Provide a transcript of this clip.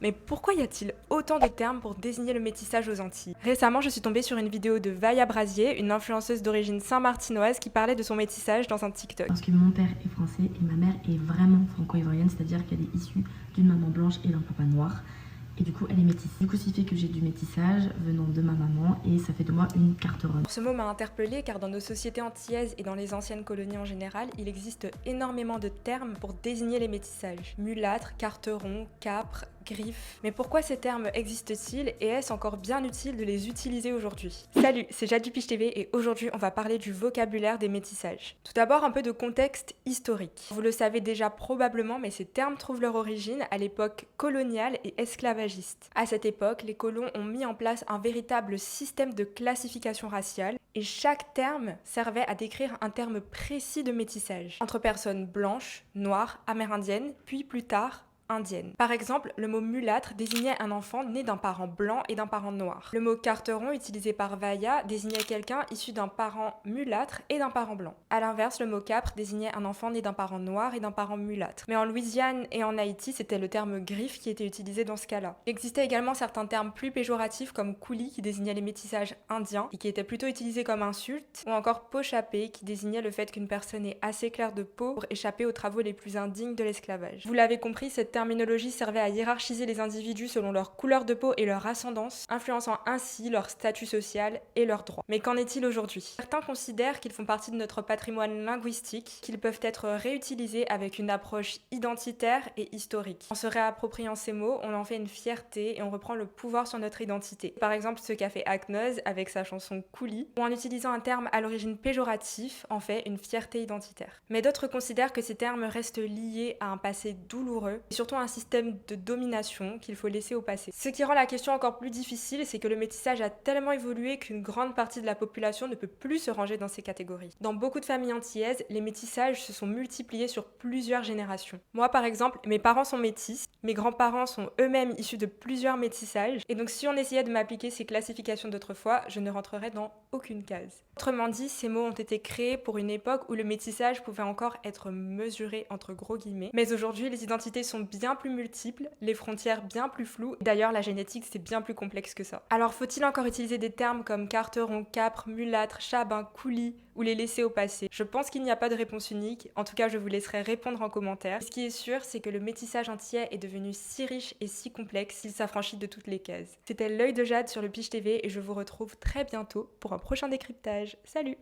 Mais pourquoi y a-t-il autant de termes pour désigner le métissage aux Antilles? Récemment, je suis tombée sur une vidéo de Vaya Brasier, une influenceuse d'origine saint-martinoise qui parlait de son métissage dans un TikTok. Parce que mon père est français et ma mère est vraiment franco-ivoirienne, c'est-à-dire qu'elle est issue d'une maman blanche et d'un papa noir. Et du coup, elle est métisse. Du coup, ce qui fait que j'ai du métissage venant de ma maman et ça fait de moi une carte ronde. Ce mot m'a interpellée car dans nos sociétés antillaises et dans les anciennes colonies en général, il existe énormément de termes pour désigner les métissages. Mulâtre, carteron, capre, griffe. Mais pourquoi ces termes existent-ils et est-ce encore bien utile de les utiliser aujourd'hui? Salut, c'est Jade du Piche TV et aujourd'hui on va parler du vocabulaire des métissages. Tout d'abord un peu de contexte historique. Vous le savez déjà probablement, mais ces termes trouvent leur origine à l'époque coloniale et esclavagiste. À cette époque, les colons ont mis en place un véritable système de classification raciale et chaque terme servait à décrire un terme précis de métissage entre personnes blanches, noires, amérindiennes, puis plus tard indienne. Par exemple, le mot mulâtre désignait un enfant né d'un parent blanc et d'un parent noir. Le mot carteron, utilisé par Vaya, désignait quelqu'un issu d'un parent mulâtre et d'un parent blanc. A l'inverse, le mot capre désignait un enfant né d'un parent noir et d'un parent mulâtre. Mais en Louisiane et en Haïti, c'était le terme griffe qui était utilisé dans ce cas-là. Il existait également certains termes plus péjoratifs comme coulis qui désignaient les métissages indiens et qui étaient plutôt utilisés comme insulte, ou encore peau-chapée qui désignait le fait qu'une personne est assez claire de peau pour échapper aux travaux les plus indignes de l'esclavage. Vous l'avez compris, cette terminologie servait à hiérarchiser les individus selon leur couleur de peau et leur ascendance, influençant ainsi leur statut social et leurs droits. Mais qu'en est-il aujourd'hui? Certains considèrent qu'ils font partie de notre patrimoine linguistique, qu'ils peuvent être réutilisés avec une approche identitaire et historique. En se réappropriant ces mots, on en fait une fierté et on reprend le pouvoir sur notre identité. Par exemple, ce qu'a fait Aknoz avec sa chanson Coulis, ou en utilisant un terme à l'origine péjoratif, en fait une fierté identitaire. Mais d'autres considèrent que ces termes restent liés à un passé douloureux et surtout un système de domination qu'il faut laisser au passé. Ce qui rend la question encore plus difficile, c'est que le métissage a tellement évolué qu'une grande partie de la population ne peut plus se ranger dans ces catégories. Dans beaucoup de familles antillaises, les métissages se sont multipliés sur plusieurs générations. Moi par exemple, mes parents sont métis, mes grands-parents sont eux-mêmes issus de plusieurs métissages, et donc si on essayait de m'appliquer ces classifications d'autrefois, je ne rentrerais dans aucune case. Autrement dit, ces mots ont été créés pour une époque où le métissage pouvait encore être mesuré entre gros guillemets, mais aujourd'hui les identités sont bien plus multiples, les frontières bien plus floues. D'ailleurs, la génétique, c'est bien plus complexe que ça. Alors, faut-il encore utiliser des termes comme carteron, capre, mulâtre, chabin, coulis ou les laisser au passé? Je pense qu'il n'y a pas de réponse unique. En tout cas, je vous laisserai répondre en commentaire. Ce qui est sûr, c'est que le métissage antillais est devenu si riche et si complexe qu'il s'affranchit de toutes les cases. C'était l'œil de Jade sur le Piche TV et je vous retrouve très bientôt pour un prochain décryptage. Salut!